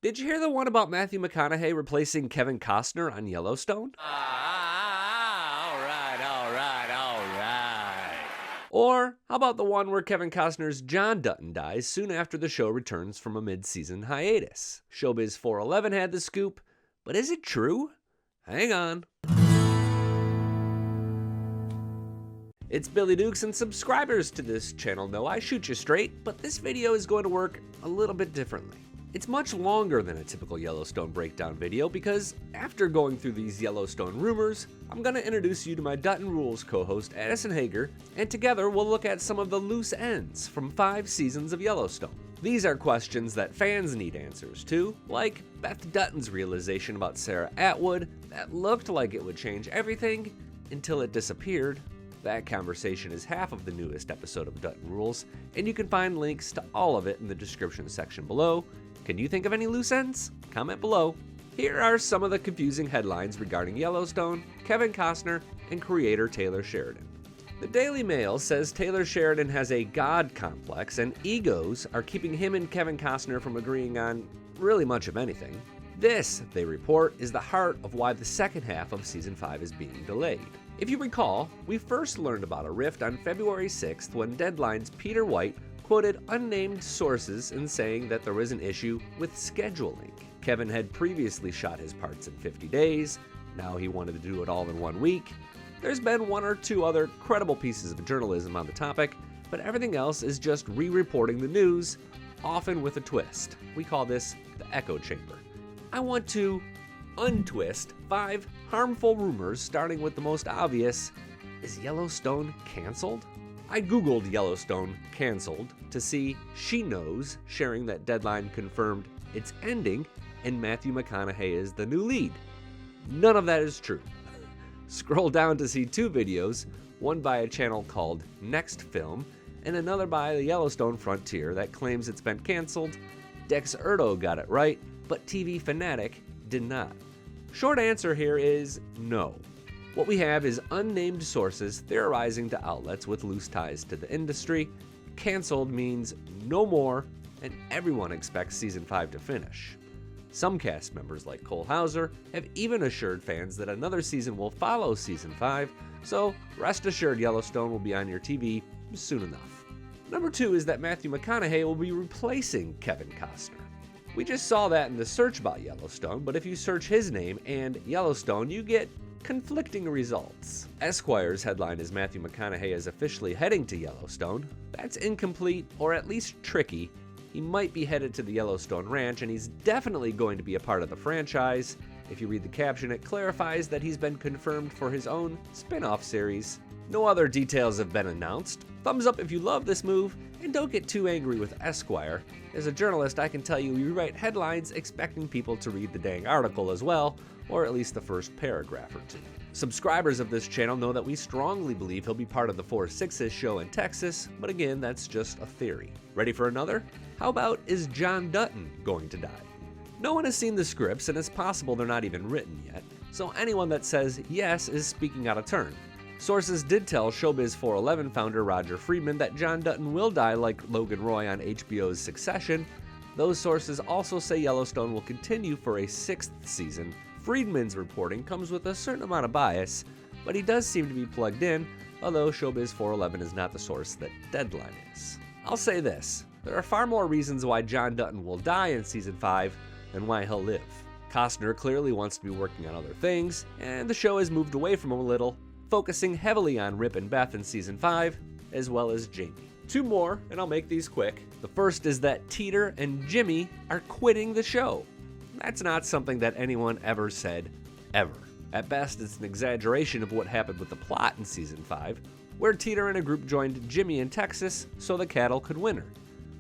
Did you hear the one about Matthew McConaughey replacing Kevin Costner on Yellowstone? Or how about the one where Kevin Costner's John Dutton dies soon after the show returns from a mid-season hiatus? Showbiz 411 had the scoop, but is it true? Hang on. It's Billy Dukes, and subscribers to this channel know I shoot you straight, but this video is going to work a little bit differently. It's much longer than a typical Yellowstone breakdown video because after going through these Yellowstone rumors, I'm going to introduce you to my Dutton Rules co-host Addison Hager, and together we'll look at some of the loose ends from 5 seasons of Yellowstone. These are questions that fans need answers to, like Beth Dutton's realization about Sarah Atwood that looked like it would change everything until it disappeared. That conversation is half of the newest episode of Dutton Rules, and you can find links to all of it in the description section below. Can you think of any loose ends? Comment below. Here are some of the confusing headlines regarding Yellowstone, Kevin Costner, and creator Taylor Sheridan. The Daily Mail says Taylor Sheridan has a god complex and egos are keeping him and Kevin Costner from agreeing on really much of anything. This, they report, is the heart of why the second half of season 5 is being delayed. If you recall, we first learned about a rift on February 6th when Deadline's Peter White quoted unnamed sources in saying that there was an issue with scheduling. Kevin had previously shot his parts in 50 days, now he wanted to do it all in 1 week. There's been 1 or 2 other credible pieces of journalism on the topic, but everything else is just re-reporting the news, often with a twist. We call this the echo chamber. I want to untwist 5 harmful rumors, starting with the most obvious. Is Yellowstone canceled? I googled Yellowstone canceled to see She Knows sharing that Deadline confirmed it's ending and Matthew McConaughey is the new lead. None of that is true. Scroll down to see 2 videos, one by a channel called Next Film and another by the Yellowstone Frontier that claims it's been canceled. Dex Erdo got it right, but TV Fanatic did not. Short answer here is no. What we have is unnamed sources theorizing to outlets with loose ties to the industry. Canceled means no more, and everyone expects season 5 to finish. Some cast members like Cole Hauser have even assured fans that another season will follow season 5, so rest assured Yellowstone will be on your TV soon enough. Number 2 is that Matthew McConaughey will be replacing Kevin Costner. We just saw that in the search about Yellowstone, but if you search his name and Yellowstone, you get conflicting results. Esquire's headline is Matthew McConaughey is officially heading to Yellowstone. That's incomplete, or at least tricky. He might be headed to the Yellowstone Ranch, and he's definitely going to be a part of the franchise. If you read the caption, it clarifies that he's been confirmed for his own spin-off series. No other details have been announced. Thumbs up if you love this move, and don't get too angry with Esquire. As a journalist, I can tell you write headlines expecting people to read the dang article as well, or at least the first paragraph or 2. Subscribers of this channel know that we strongly believe he'll be part of the 4/6 show in Texas, but again, that's just a theory. Ready for another? How about, is John Dutton going to die? No one has seen the scripts, and it's possible they're not even written yet, so anyone that says yes is speaking out of turn. Sources did tell Showbiz 411 founder Roger Friedman that John Dutton will die like Logan Roy on HBO's Succession. Those sources also say Yellowstone will continue for a 6th season. Friedman's reporting comes with a certain amount of bias, but he does seem to be plugged in, although Showbiz 411 is not the source that Deadline is. I'll say this, there are far more reasons why John Dutton will die in season 5 than why he'll live. Costner clearly wants to be working on other things, and the show has moved away from him a little, focusing heavily on Rip and Beth in season 5, as well as Jamie. 2 more, and I'll make these quick. The first is that Teeter and Jimmy are quitting the show. That's not something that anyone ever said, ever. At best, it's an exaggeration of what happened with the plot in season 5, where Teeter and a group joined Jimmy in Texas so the cattle could winter.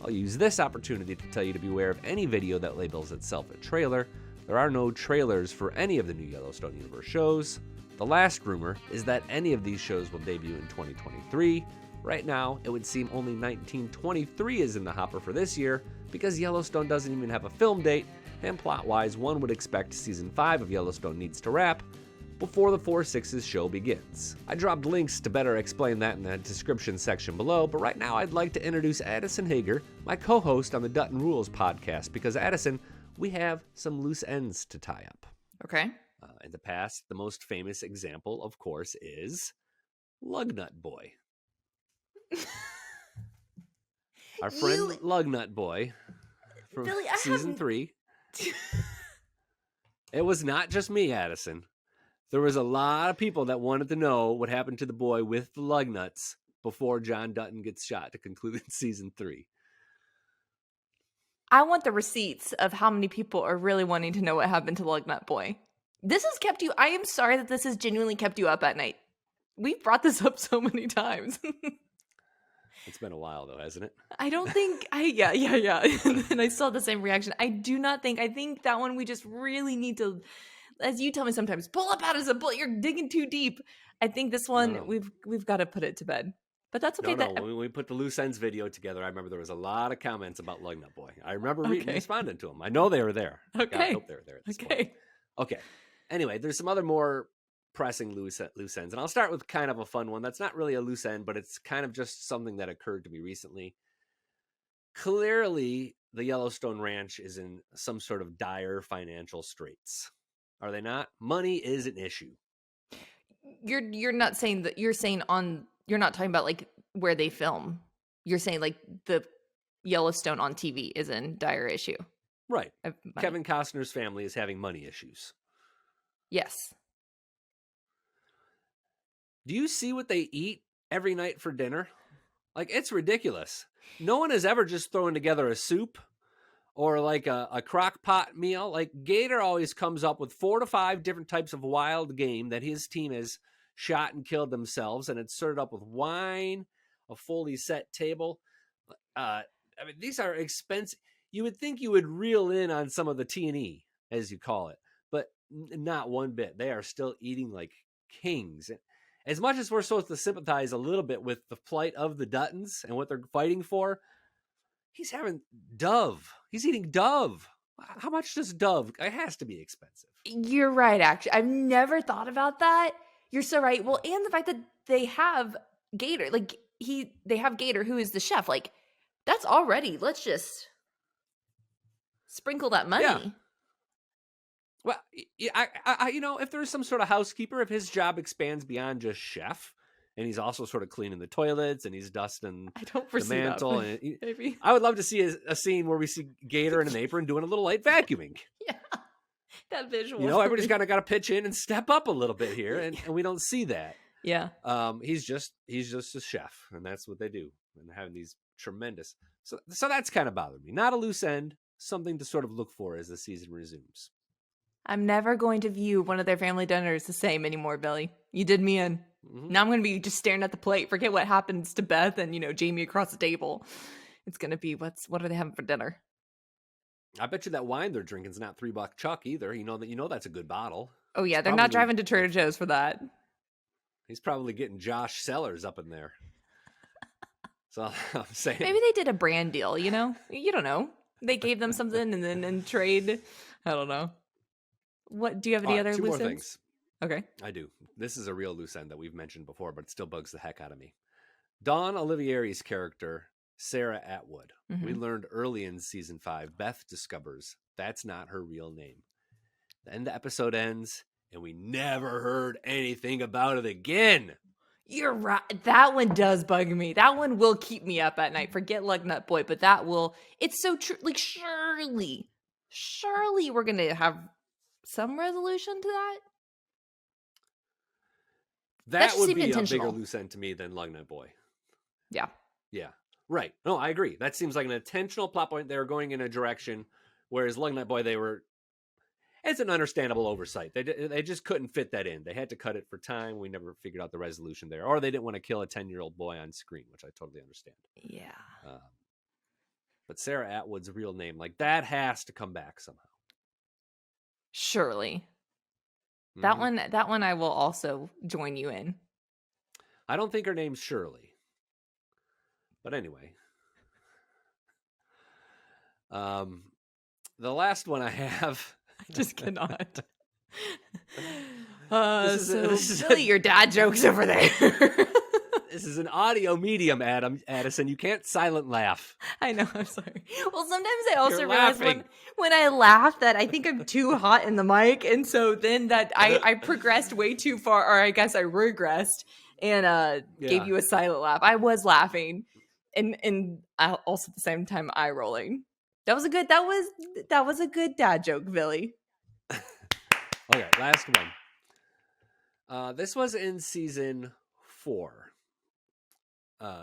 I'll use this opportunity to tell you to beware of any video that labels itself a trailer. There are no trailers for any of the new Yellowstone Universe shows. The last rumor is that any of these shows will debut in 2023. Right now, it would seem only 1923 is in the hopper for this year because Yellowstone doesn't even have a film date, and plot-wise, one would expect season 5 of Yellowstone needs to wrap before the 4/6 show begins. I dropped links to better explain that in the description section below, but right now I'd like to introduce Addison Hager, my co-host on the Dutton Rules podcast, because Addison, we have some loose ends to tie up. Okay. In the past, the most famous example, of course, is Lugnut Boy. Our friend Lugnut Boy from Billy, season 3. It was not just me, Addison. There was a lot of people that wanted to know what happened to the boy with the lug nuts before John Dutton gets shot to conclude in season 3. I want the receipts of how many people are really wanting to know what happened to Lugnut Boy. This has kept you, I am sorry that this has genuinely kept you up at night. We've brought this up so many times. It's been a while though, hasn't it? I don't think, yeah. And I saw the same reaction. I think that one we just really need to, as you tell me sometimes, pull up out of a bullet, you're digging too deep. I think this one, we've got to put it to bed. But that's okay. When we put the loose ends video together, I remember there was a lot of comments about Lugnut Boy. I remember responding to them. I know they were there. Okay. God, I hope they were there at this point. Okay. Anyway, there's some other more pressing loose ends. And I'll start with kind of a fun one. That's not really a loose end, but it's kind of just something that occurred to me recently. Clearly, the Yellowstone Ranch is in some sort of dire financial straits. Are they not? Money is an issue. You're not saying that, you're saying you're not talking about like where they film. You're saying like the Yellowstone on TV is in dire issue. Right. Kevin Costner's family is having money issues. Yes. Do you see what they eat every night for dinner? Like, it's ridiculous. No one has ever just thrown together a soup or like a crock pot meal. Like, Gator always comes up with 4 to 5 different types of wild game that his team has shot and killed themselves, and it's served up with wine, a fully set table. I mean, these are expensive. You would think you would reel in on some of the T&E, as you call it, but not one bit. They are still eating like kings. As much as we're supposed to sympathize a little bit with the plight of the Duttons and what they're fighting for, he's having dove. He's eating dove. How much does dove? It has to be expensive. You're right, actually. I've never thought about that. You're so right. Well, and the fact that they have Gator, like they have Gator, who is the chef. Like, that's already, let's just sprinkle that money. Yeah. Well, I you know, if there's some sort of housekeeper, if his job expands beyond just chef, and he's also sort of cleaning the toilets and he's dusting the mantle, that, maybe. I would love to see a scene where we see Gator in an apron doing a little light vacuuming. Yeah, that visual. You know, everybody's got to pitch in and step up a little bit here, and we don't see that. Yeah. He's just a chef, and that's what they do, and having these tremendous. So that's kind of bothered me. Not a loose end, something to sort of look for as the season resumes. I'm never going to view one of their family dinners the same anymore, Billy. You did me in. Mm-hmm. Now I'm going to be just staring at the plate. Forget what happens to Beth and, Jamie across the table. It's going to be, what are they having for dinner? I bet you that wine they're drinking is not $3 Chuck either. You know that's a good bottle. Oh yeah, they're not driving to Trader Joe's for that. He's probably getting Josh Sellers up in there. So I'm saying maybe they did a brand deal. You don't know. They gave them something and then in trade, I don't know. What do you have any other 2 loose more ends? things? Okay, I do. This is a real loose end that we've mentioned before, but it still bugs the heck out of me. Dawn Olivieri's character, Sarah Atwood. Mm-hmm. We learned early in season 5, Beth discovers that's not her real name. Then the episode ends, and we never heard anything about it again. You're right. That one does bug me. That one will keep me up at night. Forget Lugnut Boy, but that will. It's so true. Like, surely we're going to have some resolution to that. That would be a bigger loose end to me than Lugnut Boy. Yeah. Yeah. Right. No, I agree. That seems like an intentional plot point. They were going in a direction, whereas Lugnut Boy, it's an understandable oversight. They just couldn't fit that in. They had to cut it for time. We never figured out the resolution there. Or they didn't want to kill a 10-year-old boy on screen, which I totally understand. Yeah. But Sarah Atwood's real name, like, that has to come back somehow. Surely. Mm-hmm. That one I will also join you in. I don't think her name's Shirley. But anyway. The last one I have... I just cannot. Billy, your dad jokes over there. This is an audio medium, Addison. You can't silent laugh. I know, I'm sorry. Well, sometimes I also You're realize laughing. when I laugh that I think I'm too hot in the mic, and so then that I progressed way too far, or I guess I regressed and gave you a silent laugh. I was laughing, and I also at the same time eye rolling. That was a good dad joke, Billy. Okay, last one. This was in season 4.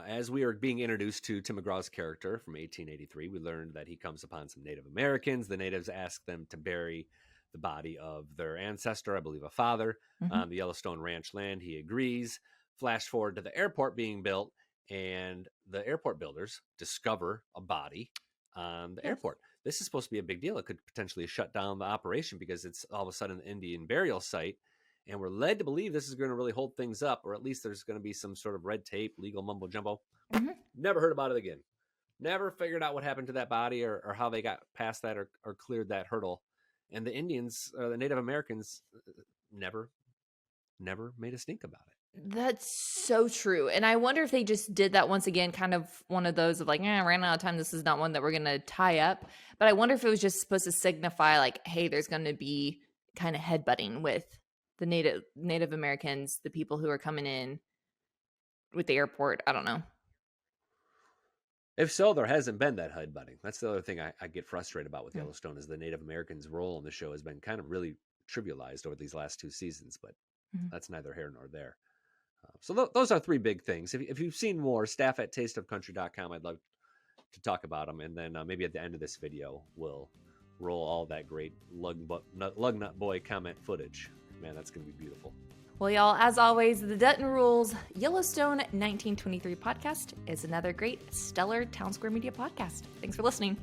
As we are being introduced to Tim McGraw's character from 1883, we learned that he comes upon some Native Americans. The natives ask them to bury the body of their ancestor, I believe a father, on the Yellowstone ranch land. He agrees. Flash forward to the airport being built, and the airport builders discover a body on the airport. This is supposed to be a big deal. It could potentially shut down the operation because it's all of a sudden an Indian burial site. And we're led to believe this is going to really hold things up, or at least there's going to be some sort of red tape, legal mumbo jumbo. Never heard about it again. Never figured out what happened to that body or how they got past that or cleared that hurdle. And the Indians, or the Native Americans, never made a stink about it. That's so true. And I wonder if they just did that once again, kind of one of those of like, ran out of time. This is not one that we're going to tie up. But I wonder if it was just supposed to signify like, hey, there's going to be kind of headbutting with the Native Americans, the people who are coming in with the airport. I don't know. If so, there hasn't been that headbutting. That's the other thing I get frustrated about with Yellowstone is the Native Americans' role in the show has been kind of really trivialized over these last 2 seasons, but that's neither here nor there. So those are 3 big things. If you've seen more, staff at tasteofcountry.com, I'd love to talk about them. And then maybe at the end of this video, we'll roll all that great lug nut boy comment footage. Man, that's going to be beautiful. Well, y'all, as always, the Dutton Rules Yellowstone 1923 podcast is another great Stellar Town Square Media podcast. Thanks for listening.